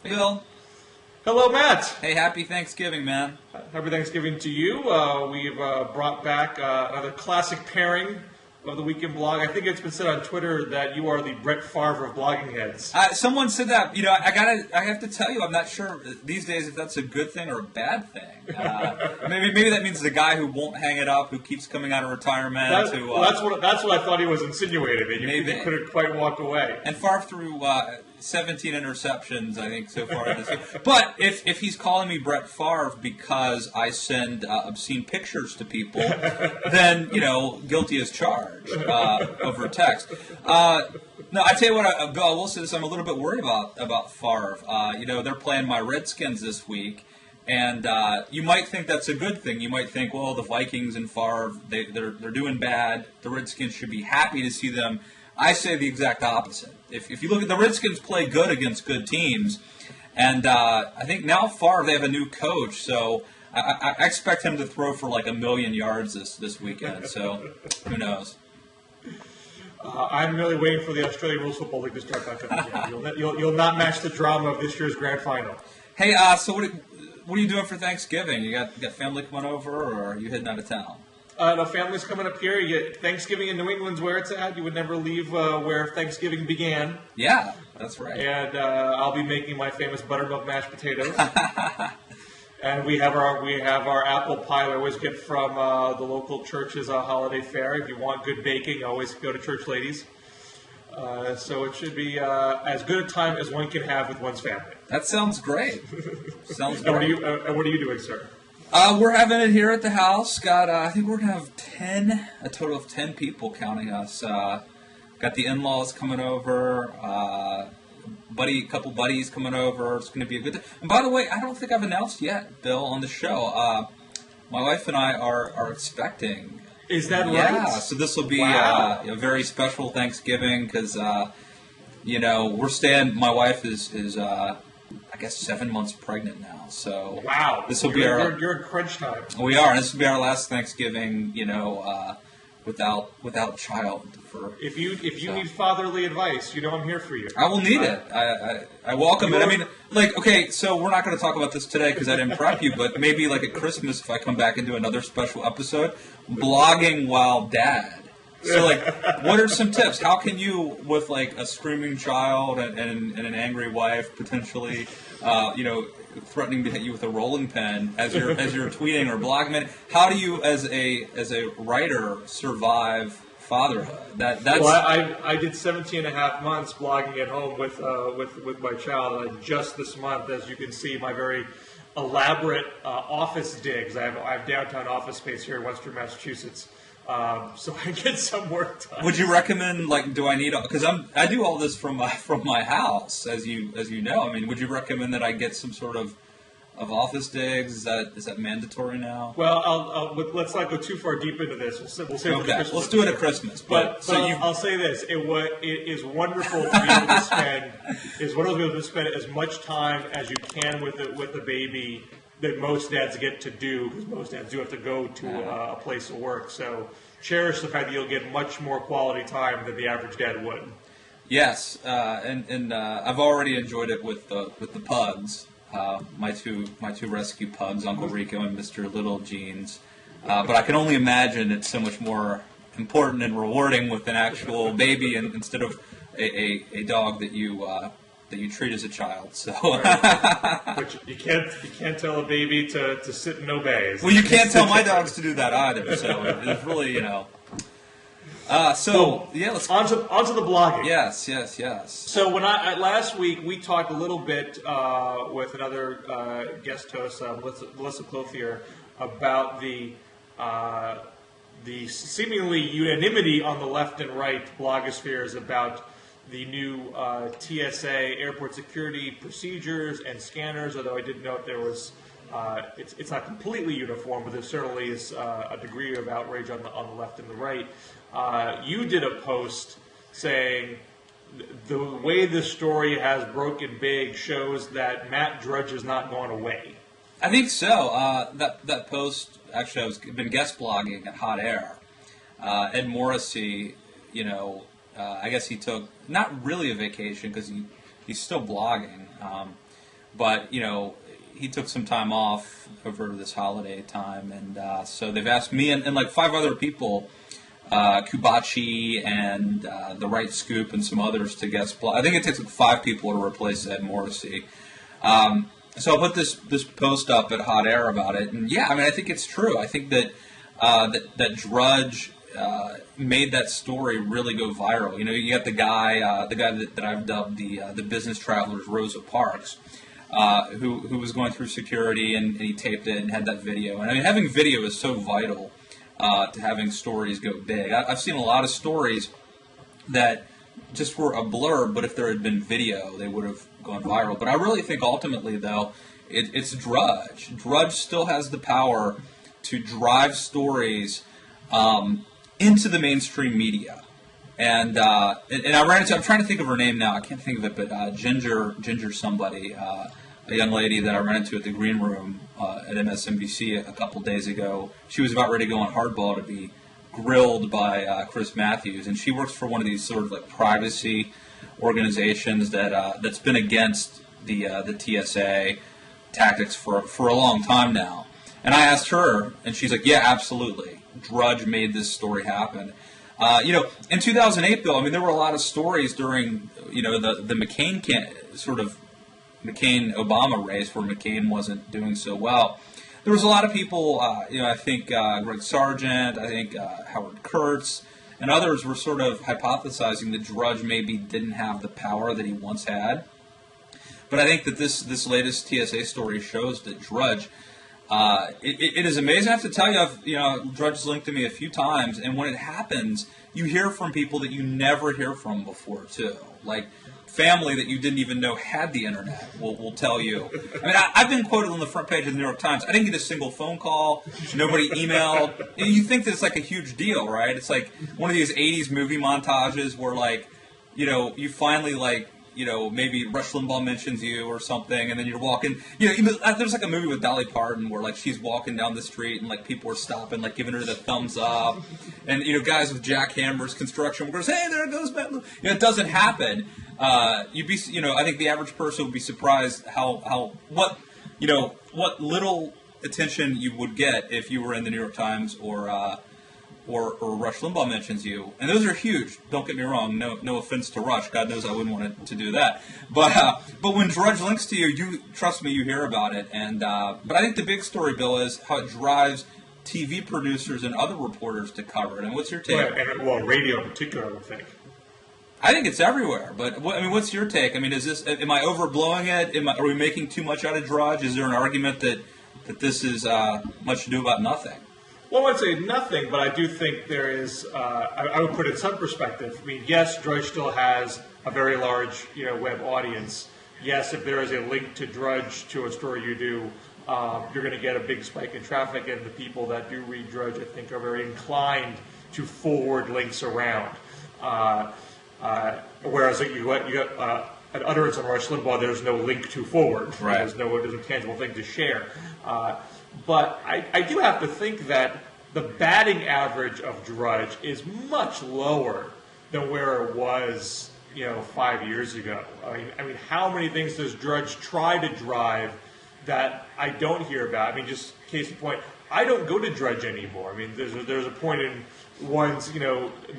Hey, Bill. Hello, Matt. Hey, happy Thanksgiving, man. Happy Thanksgiving to you. We've brought back another classic pairing of the Weekend Blog. I think it's been said on Twitter that you are the Brett Favre of blogging heads. Someone said that. You know, I have to tell you, I'm not sure these days if that's a good thing or a bad thing. Maybe that means the guy who won't hang it up, who keeps coming out of retirement. That's what I thought he was insinuating. You couldn't quite walk away. And Favre threw 17 interceptions, I think, so far this year. But if he's calling me Brett Favre because I send obscene pictures to people, then, guilty as charged over text. No, I tell you what, Bill, I will say this, I'm a little bit worried about Favre. They're playing my Redskins this week, and you might think that's a good thing. You might think, well, the Vikings and Favre, they're doing bad. The Redskins should be happy to see them. I say the exact opposite. If you look at the Redskins play good against good teams, and I think now Favre, they have a new coach, so I expect him to throw for like 1 million yards this weekend, so who knows. I'm really waiting for the Australian Rules Football League to start back up again. You'll not match the drama of this year's grand final. Hey, so what are you doing for Thanksgiving? You got family coming over, or are you heading out of town? No, family's coming up here. Thanksgiving in New England's where it's at. You would never leave where Thanksgiving began. Yeah, that's right. And I'll be making my famous buttermilk mashed potatoes. And we have our apple pie we always get from the local church's holiday fair. If you want good baking, always go to Church Ladies. So it should be as good a time as one can have with one's family. That sounds great. Sounds great. What are you doing, sir? We're having it here at the house. I think we're going to have a total of 10 people counting us. Got the in-laws coming over, a couple buddies coming over. It's going to be a good day. And by the way, I don't think I've announced yet, Bill, on the show. My wife and I are expecting. Is that right? Yeah, so this will be a very special Thanksgiving because, we're staying, my wife is I guess 7 months pregnant now, so wow, this will you're in crunch time. We are, and this will be our last Thanksgiving, without child. If you need fatherly advice, I'm here for you. I will need it. I welcome it. I mean, okay, so we're not going to talk about this today because I didn't prep you, but maybe at Christmas if I come back and do another special episode, blogging while dad. So, what are some tips? How can you, with a screaming child and an angry wife, potentially, threatening to hit you with a rolling pin as you're tweeting or blogging? How do you, as a writer, survive fatherhood? I did 17 and a half months blogging at home with my child, and just this month, as you can see, my very elaborate office digs. I have downtown office space here in Western Massachusetts. So I get some work done. Would you recommend, do I need, because I do all this from my house, as you know. I mean, would you recommend that I get some sort of office digs? Is that mandatory now? Well, let's not go too far deep into this. We'll save it for Christmas. Let's do it at Christmas. But I'll say this: it is wonderful to be able to spend. Is wonderful to be able to spend as much time as you can with the baby that most dads get to do, because most dads do have to go to a place of work. So cherish the fact that you'll get much more quality time than the average dad would. Yes, and I've already enjoyed it with the pugs, my two rescue pugs, Uncle Rico and Mr. Little Jeans. But I can only imagine it's so much more important and rewarding with an actual baby instead of a dog that you treat as a child. So, but you can't tell a baby to sit and obey. Well, you can't tell my dogs to do that either. So it's really let's onto the blogging. Yes. So when last week we talked a little bit with another guest host, Melissa Clothier, about the seemingly unanimity on the left and right blogospheres about the new TSA airport security procedures and scanners, although I did note there was, it's not completely uniform, but there certainly is a degree of outrage on the left and the right. You did a post saying the way this story has broken big shows that Matt Drudge is not going away. I think so. That post, actually, I've been guest blogging at Hot Air. Ed Morrissey, I guess he took not really a vacation because he's still blogging, but he took some time off over this holiday time, and so they've asked me and like 5 other people, Kubachi and The Right Scoop and some others to guest spot. I think it takes like 5 people to replace Ed Morrissey. So I put this post up at Hot Air about it, and yeah, I mean, I think it's true. I think that that Drudge made that story really go viral. You got the guy that I've dubbed the business traveler's Rosa Parks, who was going through security, and he taped it and had that video. And I mean, having video is so vital to having stories go big. I've seen a lot of stories that just were a blur, but if there had been video, they would have gone viral. But I really think ultimately, though, it's Drudge. Drudge still has the power to drive stories into the mainstream media. And I ran into, I'm trying to think of her name now, I can't think of it, but Ginger somebody, a young lady that I ran into at the Green Room at MSNBC a couple days ago. She was about ready to go on Hardball to be grilled by Chris Matthews, and she works for one of these sort of like privacy organizations that's been against the TSA tactics for a long time now. And I asked her, and she's like, "Yeah, absolutely. Drudge made this story happen." In 2008, Bill, I mean, there were a lot of stories during the McCain-Obama race where McCain wasn't doing so well. There was a lot of people, I think Greg Sargent, I think Howard Kurtz, and others were sort of hypothesizing that Drudge maybe didn't have the power that he once had. But I think that this latest TSA story shows that Drudge, it is amazing. I have to tell you, Drudge has linked to me a few times, and when it happens, you hear from people that you never hear from before, too. Like family that you didn't even know had the internet will tell you. I mean, I've been quoted on the front page of the New York Times. I didn't get a single phone call. Nobody emailed. And you think that it's like a huge deal, right? It's like one of these 80s movie montages where, like, you finally, like, maybe Rush Limbaugh mentions you or something, and then you're walking. There's like a movie with Dolly Parton where like she's walking down the street and like people are stopping, like giving her the thumbs up, and guys with jackhammers, construction workers, hey, there goes Matt Lewis. It doesn't happen. I think the average person would be surprised what little attention you would get if you were in the New York Times or Rush Limbaugh mentions you, and those are huge. Don't get me wrong. No offense to Rush. God knows I wouldn't want to do that. But when Drudge links to you, you trust me, you hear about it. And but I think the big story, Bill, is how it drives TV producers and other reporters to cover it. And what's your take? Well, radio in particular, I would think. I think it's everywhere. But what's your take? I mean, am I overblowing it? Are we making too much out of Drudge? Is there an argument that this is much ado about nothing? Well, I would say nothing, but I do think there is, I would put it in some perspective. I mean, yes, Drudge still has a very large, web audience. Yes, if there is a link to Drudge to a story you do, you're going to get a big spike in traffic, and the people that do read Drudge, I think, are very inclined to forward links around. Whereas you got an utterance on Rush Limbaugh, there's no link to forward. Right. There's no tangible thing to share. But I do have to think that the batting average of Drudge is much lower than where it was, 5 years ago. I mean, how many things does Drudge try to drive that I don't hear about? I mean, just case in point, I don't go to Drudge anymore. I mean, there's a point in one's,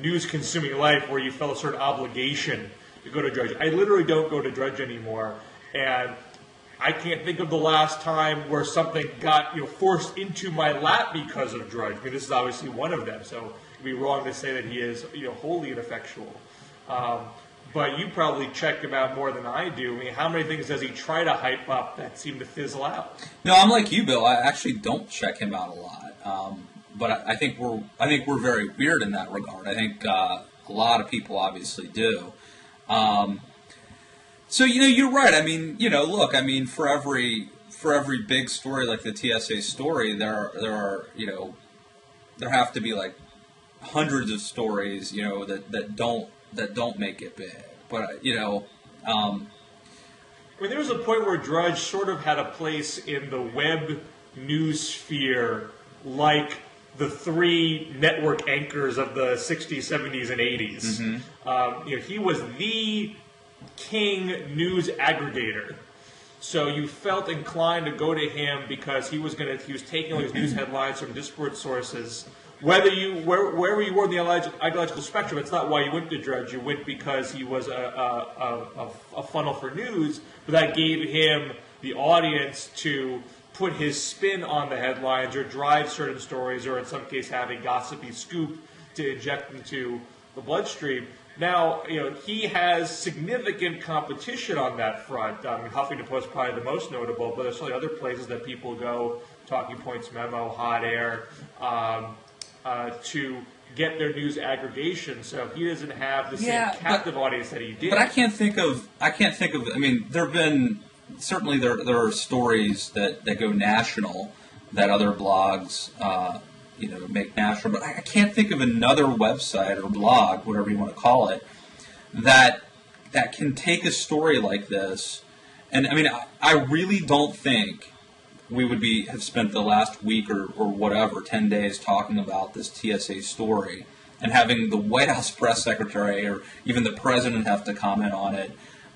news-consuming life where you felt a certain obligation to go to Drudge. I literally don't go to Drudge anymore, and I can't think of the last time where something got forced into my lap because of Drudge. I mean, this is obviously one of them, so it'd be wrong to say that he is wholly ineffectual. But you probably check him out more than I do. I mean, how many things does he try to hype up that seem to fizzle out? No, I'm like you, Bill. I actually don't check him out a lot. But I think we're very weird in that regard. I think a lot of people obviously do. So you're right. I mean, look. I mean, for every big story like the TSA story, there are there have to be like hundreds of stories that don't make it big. But I mean, there was a point where Drudge sort of had a place in the web news sphere, like the 3 network anchors of the 60s, 70s, and 80s. Mm-hmm. He was the king news aggregator. So you felt inclined to go to him because he was taking all these news headlines from disparate sources. Wherever you were in the ideological spectrum, it's not why you went to Drudge. You went because he was a funnel for news, but that gave him the audience to put his spin on the headlines or drive certain stories, or in some case have a gossipy scoop to inject into the bloodstream. Now, he has significant competition on that front. Huffington Post probably the most notable, but there's certainly other places that people go, Talking Points Memo, Hot Air, to get their news aggregation. So he doesn't have the same captive audience that he did. But I can't think of. I mean, there have been certainly there are stories that go national that other blogs make national. But I can't think of another website or blog, whatever you want to call it, that can take a story like this. And I mean, I really don't think we would have spent the last week or whatever, 10 days talking about this TSA story and having the White House press secretary or even the president have to comment on it.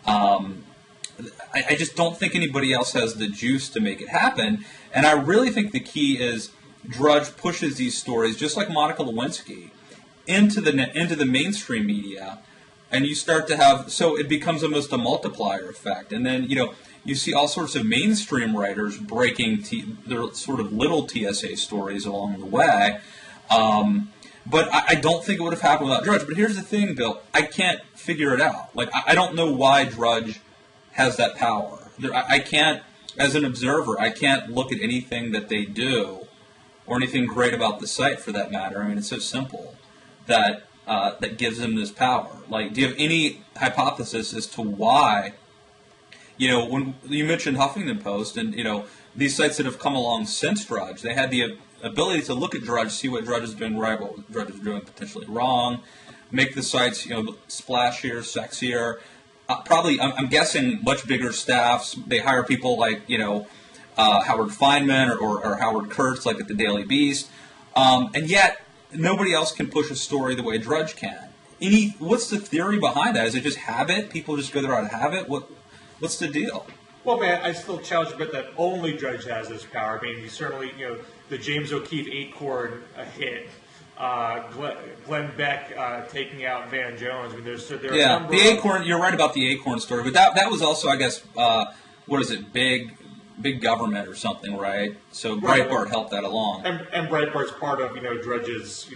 I just don't think anybody else has the juice to make it happen. And I really think the key is Drudge pushes these stories, just like Monica Lewinsky, into the mainstream media, and you start to have, so it becomes almost a multiplier effect. And then, you see all sorts of mainstream writers breaking their sort of little TSA stories along the way. But I don't think it would have happened without Drudge. But here's the thing, Bill. I can't figure it out. Like, I don't know why Drudge has that power. I can't, as an observer, I can't look at anything that they do or anything great about the site, for that matter. I mean, it's so simple that gives them this power. Like, do you have any hypothesis as to why? When you mentioned Huffington Post and, these sites that have come along since Drudge, they had the ability to look at Drudge, see what Drudge is doing right, what Drudge is doing potentially wrong, make the sites, splashier, sexier. Probably, I'm guessing, much bigger staffs. They hire people like, Howard Feynman or Howard Kurtz, like at the Daily Beast. And yet, nobody else can push a story the way Drudge can. What's the theory behind that? Is it just habit? People just go there out of habit? What's the deal? Well, man, I still challenge a bit that only Drudge has this power. I mean, he certainly, the James O'Keefe Acorn hit, Glenn Beck taking out Van Jones. I mean, there are a number the Acorn. You're right about the Acorn story, but that was also, I guess, what is it, big government or something, right? So Breitbart helped that along, and Breitbart's part of Drudge's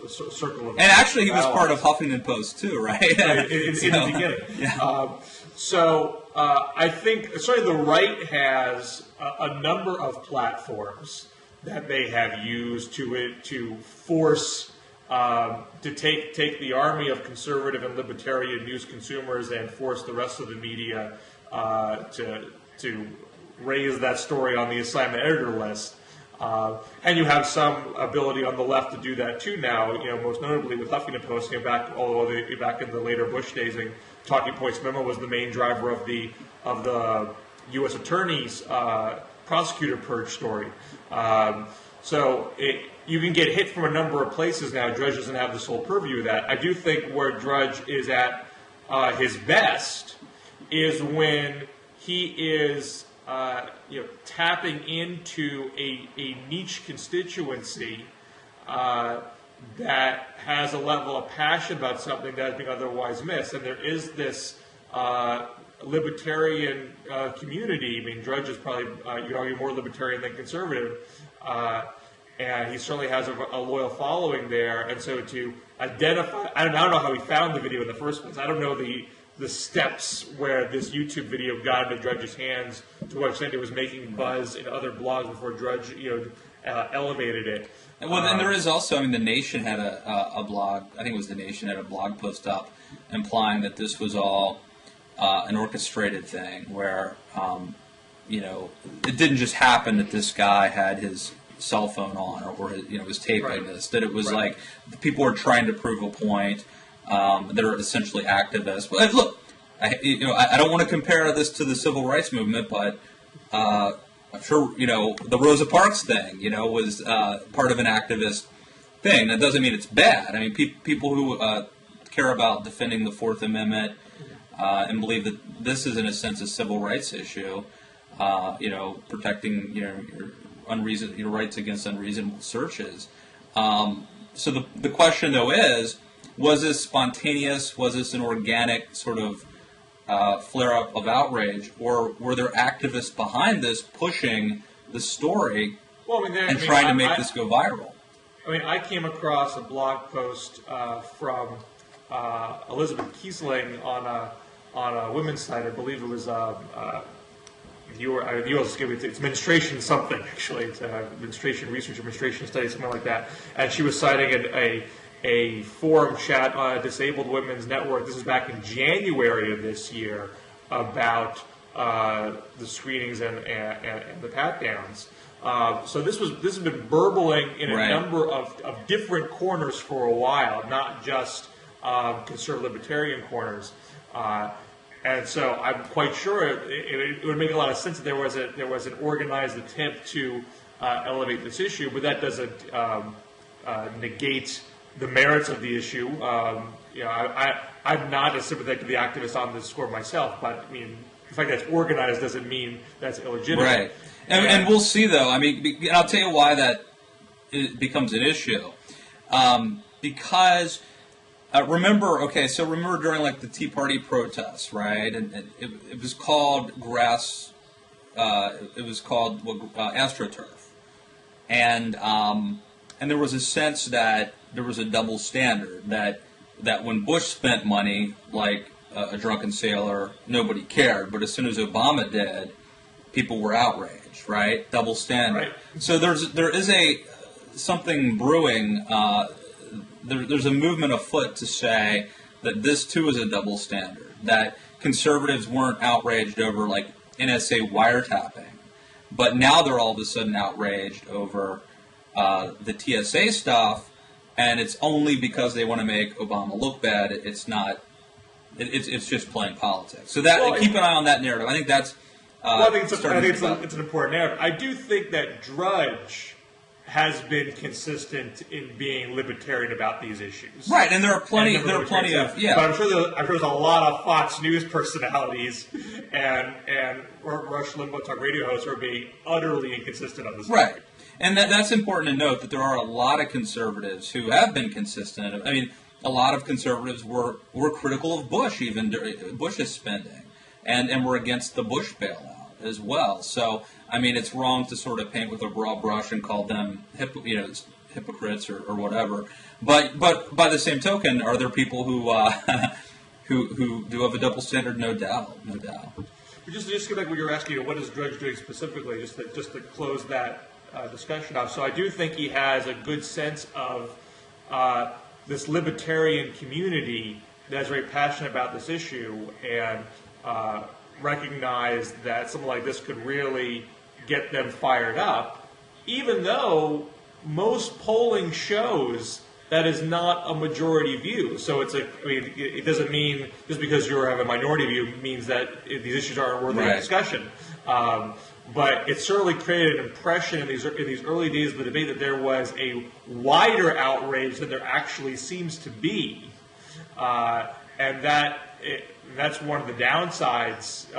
circle of. And actually, he was part of Huffington Post too, right? in the beginning. Yeah. So I think certainly the right has a number of platforms that they have used to force to take the army of conservative and libertarian news consumers and force the rest of the media to raise that story on the assignment editor list. And you have some ability on the left to do that too now. Most notably with Huffington Post, back in the later Bush days, and Talking Points Memo was the main driver of the U.S. Attorney's prosecutor purge story. So you can get hit from a number of places now. Drudge doesn't have the sole purview of that. I do think where Drudge is at his best is when he is tapping into a niche constituency that has a level of passion about something that is being otherwise missed. And there is this libertarian community. I mean, Drudge is probably, you could argue, more libertarian than conservative. And he certainly has a loyal following there. And so to identify, I don't know how he found the video in the first place. I don't know the steps where this YouTube video got into Drudge's hands, to what extent it was making buzz in other blogs before Drudge, elevated it. Well, then there is also, The Nation had a blog, I think it was The Nation, had a blog post up implying that this was all an orchestrated thing where, it didn't just happen that this guy had his cell phone on or was taping this, that it was like people were trying to prove a point. They're essentially activists. But look, I don't want to compare this to the civil rights movement, but I'm sure the Rosa Parks thing, was part of an activist thing. That doesn't mean it's bad. I mean, people who care about defending the Fourth Amendment, and believe that this is, in a sense, a civil rights issue. Protecting your rights against unreasonable searches. So the question though is, was this spontaneous? Was this an organic sort of flare-up of outrage, or were there activists behind this pushing the story trying to make this go viral? I mean, I came across a blog post from Elizabeth Kiesling on a women's site. I believe it was it's menstruation something, actually. It's menstruation research, menstruation studies, something like that. And she was citing a forum chat on a disabled women's network. This is back in January of this year about the screenings and the pat-downs. So this has been burbling in a number of different corners for a while, not just conservative libertarian corners. And so I'm quite sure it would make a lot of sense that there was an organized attempt to elevate this issue, but that doesn't negate the merits of the issue. I'm not as sympathetic to the activists on this score myself, but I mean, the fact that it's organized doesn't mean that's illegitimate. Right. And we'll see, though. I mean, and I'll tell you why that becomes an issue. Because remember during like the Tea Party protests, right? And it was called AstroTurf, and there was a sense that there was a double standard that when Bush spent money like a drunken sailor, nobody cared, but as soon as Obama did, people were outraged, right? Double standard. Right. So there is something brewing. There's a movement afoot to say that this too is a double standard, that conservatives weren't outraged over like NSA wiretapping, but now they're all of a sudden outraged over the TSA stuff, and it's only because they want to make Obama look bad. It's not. It's just playing politics. So keep an eye on that narrative. I think that's. I think it's an important narrative. I do think that Drudge has been consistent in being libertarian about these issues. Right, and there are plenty of But I'm sure there's a lot of Fox News personalities and Rush Limbaugh talk radio hosts who are being utterly inconsistent on this. Right, and that's important to note that there are a lot of conservatives who have been consistent. I mean, a lot of conservatives were critical of Bush, even Bush's spending, and were against the Bush bailout as well. So, I mean, it's wrong to sort of paint with a broad brush and call them hypocrites or whatever. But by the same token, are there people who who do have a double standard? No doubt. Just to get back to what you were asking, what is Drudge doing specifically, just to close that discussion off. So I do think he has a good sense of this libertarian community that is very passionate about this issue and recognize that something like this could really get them fired up, even though most polling shows that is not a majority view. So it doesn't mean just because you have a minority view means that these issues aren't worthy of discussion. But it certainly created an impression in these early days of the debate that there was a wider outrage than there actually seems to be, and that's one of the downsides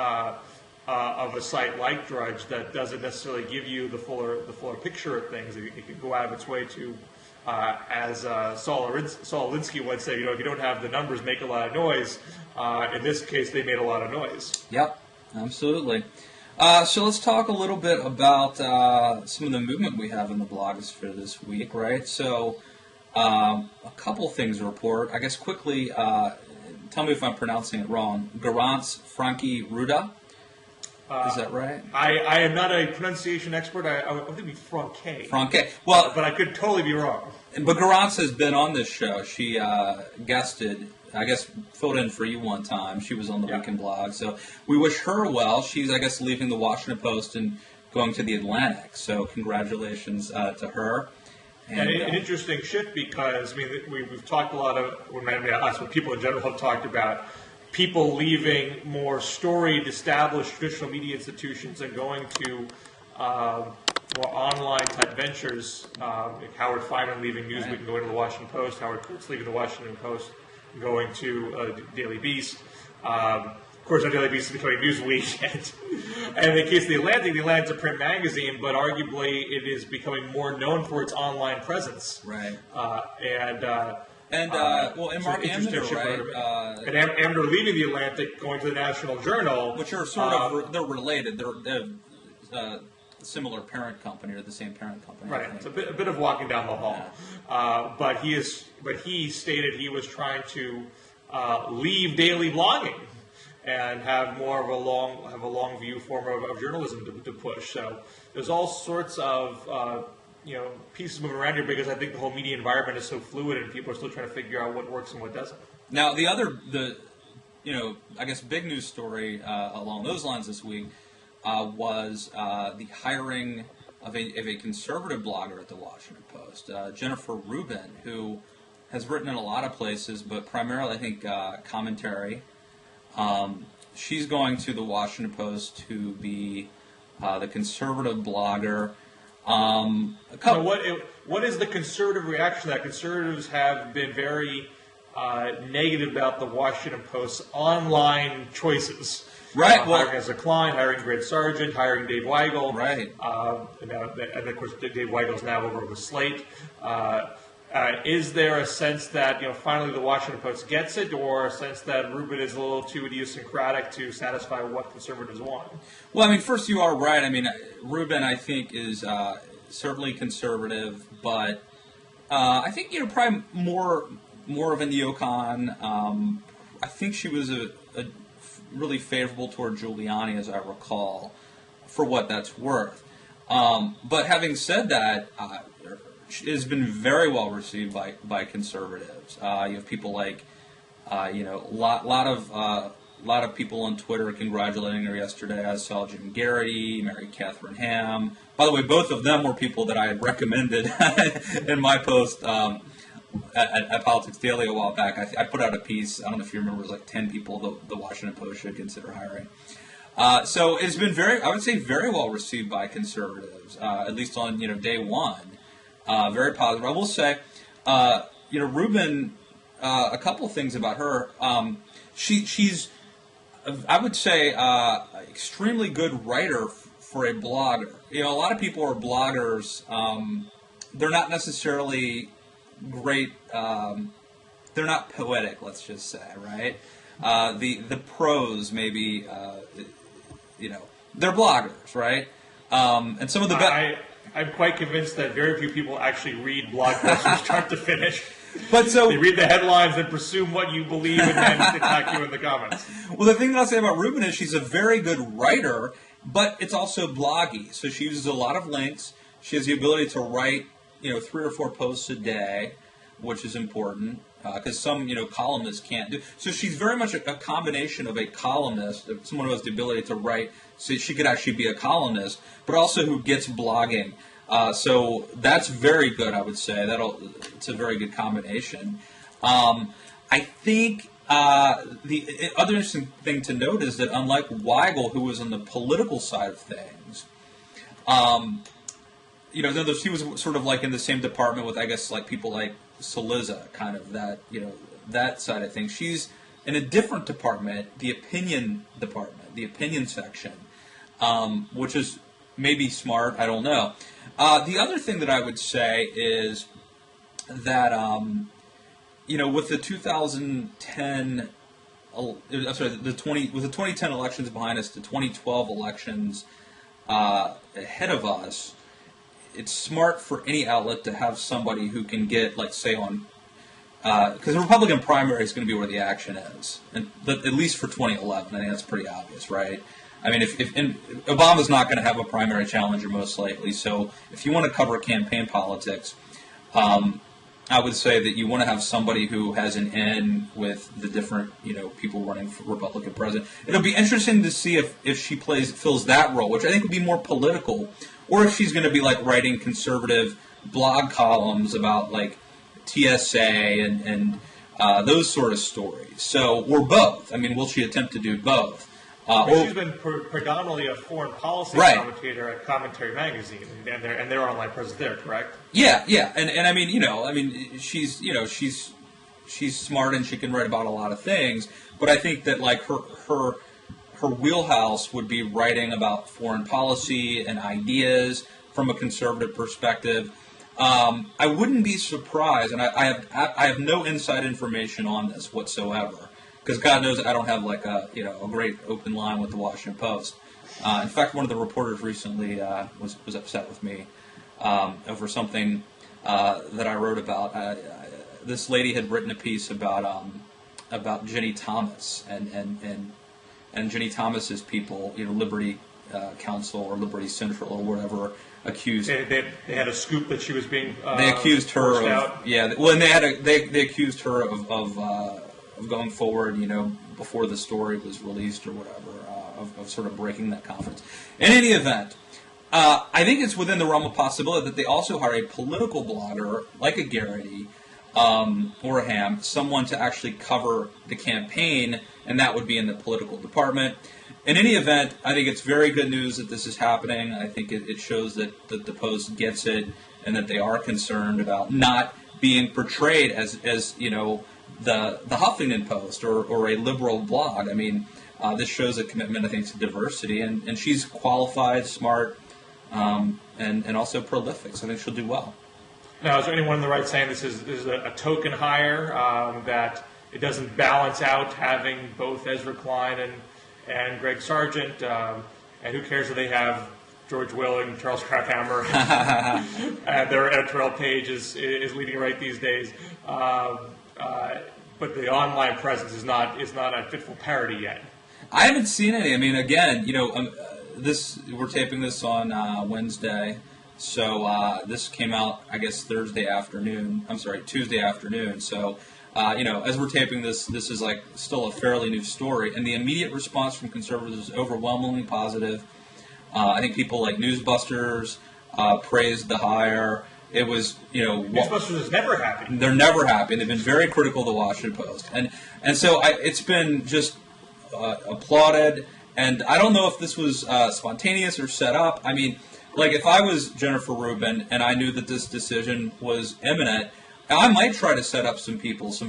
of a site like Drudge that doesn't necessarily give you the fuller picture of things. It can go out of its way to, as Saul Alinsky once said, if you don't have the numbers, make a lot of noise. In this case, they made a lot of noise. Yep, absolutely. So let's talk a little bit about some of the movement we have in the blogosphere this week, right? So a couple things to report. I guess quickly, tell me if I'm pronouncing it wrong. Garance Frankie Ruda. Is that right? I am not a pronunciation expert. I would think it'd be Franque. Franque. Well, but I could totally be wrong. But Garance has been on this show. She guested, I guess, filled in for you one time. She was on the Weekend Blog. So we wish her well. She's, I guess, leaving the Washington Post and going to the Atlantic. So congratulations to her. And an interesting shift because, I mean, we've talked a lot of, what people in general have talked about, people leaving more storied, established traditional media institutions and going to more online-type ventures. Like Howard Fineman leaving Newsweek and going to the Washington Post, Howard Kurtz leaving the Washington Post and going to Daily Beast. Of course, our daily beast is becoming Newsweek, and in the case of the Atlantic's a print magazine, but arguably it is becoming more known for its online presence. Right. And Mark Amender, right? And Amender leaving the Atlantic, going to the National Journal, which are sort of they're related. They're similar parent company or the same parent company. Right. It's a bit of walking down the hall. Yeah. But he stated he was trying to leave daily blogging and have more of a long view form of journalism to push. So there's all sorts of pieces moving around here because I think the whole media environment is so fluid and people are still trying to figure out what works and what doesn't. Now I guess big news story along those lines this week was the hiring of a conservative blogger at the Washington Post, Jennifer Rubin, who has written in a lot of places, but primarily I think commentary. She's going to the Washington Post to be the conservative blogger. What is the conservative reaction to that? Conservatives have been very negative about the Washington Post's online choices. Right. Hiring Ezra Klein, hiring Greg Sargent, hiring Dave Weigel. Right. And of course, Dave Weigel's now over with Slate. Is there a sense that finally the Washington Post gets it, or a sense that Rubin is a little too idiosyncratic to satisfy what conservatives want? Well, I mean, first you are right. I mean, Rubin, I think, is certainly conservative, but I think probably more of a neocon. I think she was a really favorable toward Giuliani, as I recall, for what that's worth. But having said that, it has been very well received by conservatives. You have people like, a lot of people on Twitter congratulating her yesterday. I saw Jim Garrity, Mary Catherine Ham. By the way, both of them were people that I had recommended in my post at Politics Daily a while back. I put out a piece. I don't know if you remember. It was like 10 people the Washington Post should consider hiring. So it's been I would say, very well received by conservatives, at least on day one. Very positive. I will say, Rubin. A couple of things about her. She's, I would say, extremely good writer for a blogger. A lot of people are bloggers. They're not necessarily great. They're not poetic. Let's just say, right? The prose maybe. They're bloggers, right? And some of the best. I'm quite convinced that very few people actually read blog posts from start to finish. But they read the headlines and presume what you believe and then attack you in the comments. Well, the thing that I'll say about Rubin is she's a very good writer, but it's also bloggy. So she uses a lot of links. She has the ability to write, 3 or 4 posts a day, which is important because some, columnists can't do. So she's very much a combination of a columnist, someone who has the ability to write. So she could actually be a columnist, but also who gets blogging. So that's very good, I would say. It's a very good combination. I think the other interesting thing to note is that unlike Weigel, who was on the political side of things, he was sort of like in the same department with, I guess, like people like Saliza, kind of that, that side of things. She's in a different department, the opinion department, the opinion section, which is maybe smart, I don't know. The other thing that I would say is that, with the 2010, with the 2010 elections behind us, the 2012 elections ahead of us, it's smart for any outlet to have somebody who can get, like, say, on, because the Republican primary is going to be where the action is, and at least for 2011. I think that's pretty obvious, right? I mean, if Obama's not going to have a primary challenger most likely, so if you want to cover campaign politics, I would say that you want to have somebody who has an in with the different, people running for Republican president. It'll be interesting to see if she fills that role, which I think would be more political, or if she's going to be like writing conservative blog columns about like TSA and those sort of stories. So, or both. I mean, will she attempt to do both? She's been predominantly a foreign policy commentator at Commentary Magazine, and their online presence there, correct? Yeah, and I mean, she's she's smart and she can write about a lot of things, but I think that like her wheelhouse would be writing about foreign policy and ideas from a conservative perspective. I wouldn't be surprised, and I have no inside information on this whatsoever, because God knows I don't have like a great open line with the Washington Post. In fact, one of the reporters recently was upset with me over something that I wrote about. This lady had written a piece about Jenny Thomas and Jenny Thomas's people, Liberty Counsel or Liberty Central or whatever, accused. They had a scoop that she was being. They accused her of out. Yeah. Well, and they accused her of going forward, before the story was released or whatever, of sort of breaking that confidence. In any event, I think it's within the realm of possibility that they also hire a political blogger like a Garrity or a Ham, someone to actually cover the campaign, and that would be in the political department. In any event, I think it's very good news that this is happening. I think it shows that the Post gets it and that they are concerned about not being portrayed as the Huffington Post or a liberal blog. I mean, this shows a commitment, I think, to diversity, and she's qualified, smart, and also prolific, so I think she'll do well. Now, is there anyone in the right saying this is a token hire, that it doesn't balance out having both Ezra Klein and Greg Sargent, and who cares if they have George Will and Charles Krauthammer, and their editorial page is leading right these days, but the online presence is not a fitful parody yet. I haven't seen any. I mean, again, we're taping this on Wednesday, so this came out, I guess, Tuesday afternoon. So, as we're taping this is like still a fairly new story, and the immediate response from conservatives is overwhelmingly positive. I think people like Newsbusters praised the hire. It was, Newsbusters is never happy. They're never happy. They've been very critical of the Washington Post, and so it's been just applauded. And I don't know if this was spontaneous or set up. I mean, like if I was Jennifer Rubin and I knew that this decision was imminent, I might try to set up some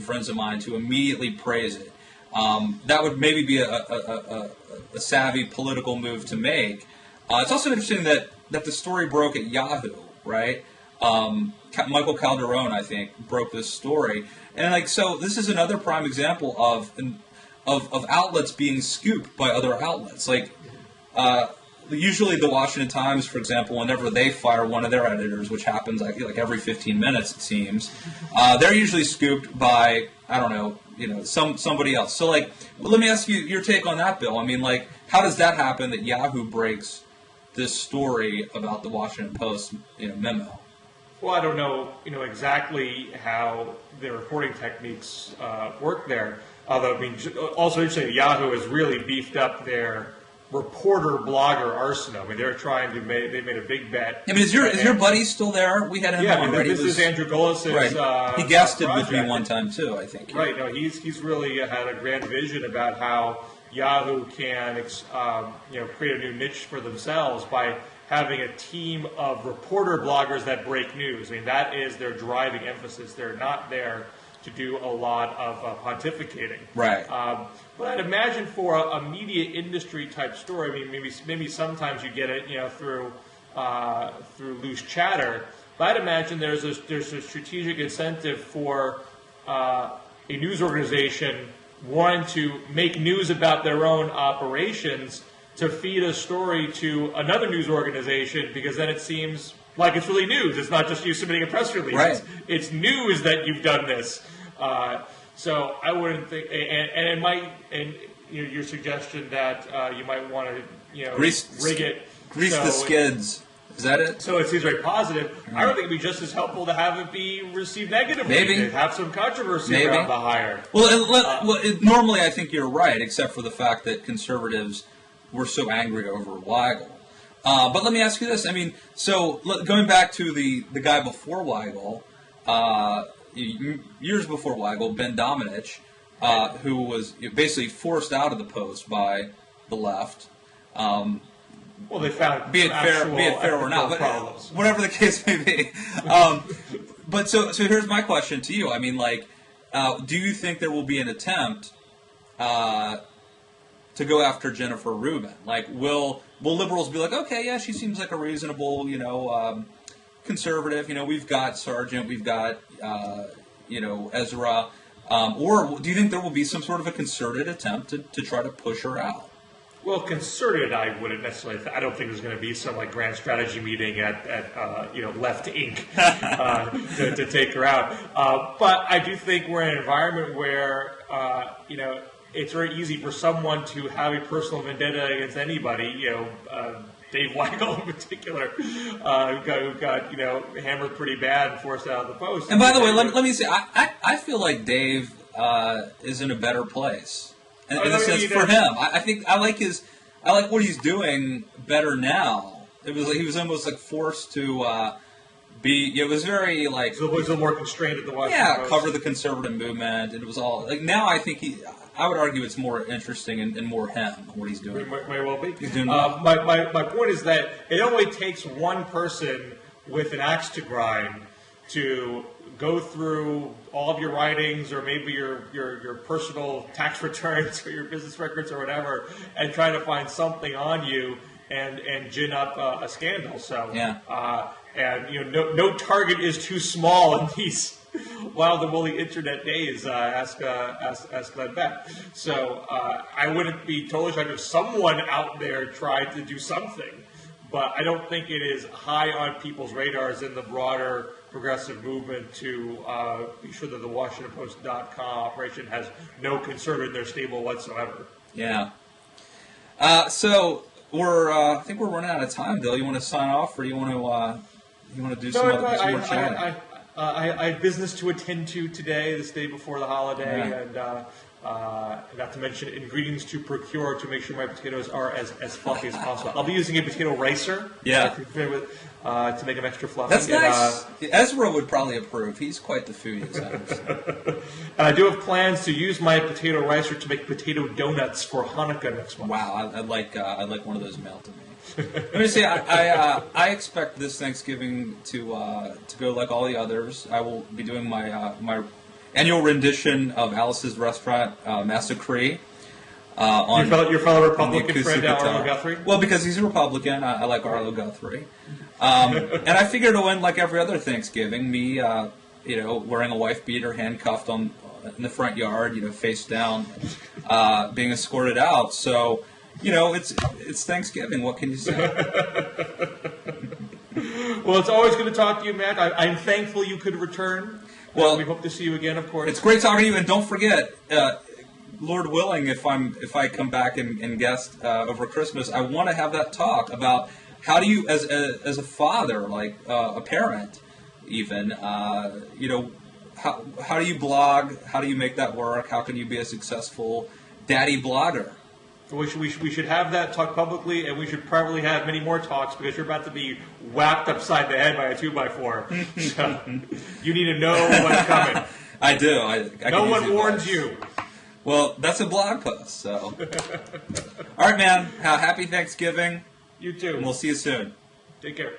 friends of mine, to immediately praise it. That would maybe be a savvy political move to make. It's also interesting that the story broke at Yahoo, right? Michael Calderon, I think, broke this story, and so this is another prime example of outlets being scooped by other outlets. Usually the Washington Times, for example, whenever they fire one of their editors, which happens like every 15 minutes, it seems, they're usually scooped by, I don't know, somebody else. So let me ask you your take on that, Bill. I mean, how does that happen that Yahoo breaks this story about the Washington Post memo? Well, I don't know, exactly how their reporting techniques work there. Although, also interesting, Yahoo has really beefed up their reporter-blogger arsenal. I mean, they made a big bet. I mean, is your buddy still there? We had him on already. This is Andrew Gullis's right. He guested with me one time, too, I think. Right. No, he's really had a grand vision about how Yahoo can, create a new niche for themselves by having a team of reporter bloggers that break news. I mean, that is their driving emphasis. They're not there to do a lot of pontificating. Right. But I'd imagine for a media industry type story, I mean, maybe sometimes you get it, through loose chatter. But I'd imagine there's a strategic incentive for a news organization wanting to make news about their own operations to feed a story to another news organization, because then it seems like it's really news. It's not just you submitting a press release. Right. It's news that you've done this. So I wouldn't think, and it might, and your suggestion that you might want to, rig it. Grease the skids. Is that it? So it seems very positive. Mm-hmm. I don't think it'd be just as helpful to have it be received negatively. Maybe. To have some controversy around the hire. Well, normally I think you're right, except for the fact that conservatives were so angry over Weigel. But let me ask you this. I mean, so going back to the guy before Weigel, years before Weigel, Ben Domenech, who was basically forced out of the Post by the left. Well, they found be it fair or not, but whatever the case may be. But so here's my question to you. I mean, do you think there will be an attempt to go after Jennifer Rubin? Like, will liberals be like, okay, yeah, she seems like a reasonable, conservative. We've got Sargent, we've got, Ezra. Or do you think there will be some sort of a concerted attempt to try to push her out? Well, concerted, I wouldn't necessarily. I don't think there's going to be some grand strategy meeting at Left Inc. to take her out. But I do think we're in an environment where it's very easy for someone to have a personal vendetta against anybody. Dave Weigeled in particular, who got hammered pretty bad and forced out of the post. And by the way, let me say, I feel like Dave is in a better place. In a sense, for him, I think I like what he's doing better now. It was like he was almost like forced to be. It was very like so it was a little more constrained at the Washington Post. Cover the conservative movement. It was all like now. I think I would argue it's more interesting and more him what he's doing. May well be. He's doing my point is that it only takes one person with an axe to grind to go through all of your writings or maybe your personal tax returns or your business records or whatever and try to find something on you and gin up a scandal. So no target is too small in these wild and woolly internet days. Ask Glenn Beck. So I wouldn't be totally shocked if someone out there tried to do something, but I don't think it is high on people's radars in the broader progressive movement to be sure that the WashingtonPost.com operation has no conservative in their stable whatsoever. Yeah. So I think we're running out of time, Bill. You want to sign off, or you want to do some more chatting? I have business to attend to today, this day before the holiday, and not to mention ingredients to procure to make sure my potatoes are as fluffy as possible. I'll be using a potato ricer. To make them extra fluffy. That's nice. Ezra would probably approve. He's quite the foodie, as I understand. And I do have plans to use my potato ricer to make potato donuts for Hanukkah next month. Wow, I'd like one of those mailed to me. Let me say, I expect this Thanksgiving to go like all the others. I will be doing my annual rendition of Alice's Restaurant Massacre. On your fellow Republican friend Arlo Guthrie? Well, because he's a Republican, I like Arlo Guthrie. And I figured to win like every other Thanksgiving, me, wearing a wife beater, handcuffed in the front yard, face down, being escorted out. So, it's Thanksgiving. What can you say? Well, it's always good to talk to you, Matt. I'm thankful you could return. Well, we hope to see you again, of course. It's great talking to you, and don't forget. Lord willing, if I come back and guest over Christmas, I want to have that talk about how do you, as a father, like a parent, even, how do you blog? How do you make that work? How can you be a successful daddy blogger? We should have that talk publicly, and we should probably have many more talks because you're about to be whacked upside the head by a 2x4. So you need to know what's coming. I do. No one warns you. Well, that's a blog post, so. All right, man. Happy Thanksgiving. You too. And we'll see you soon. Take care.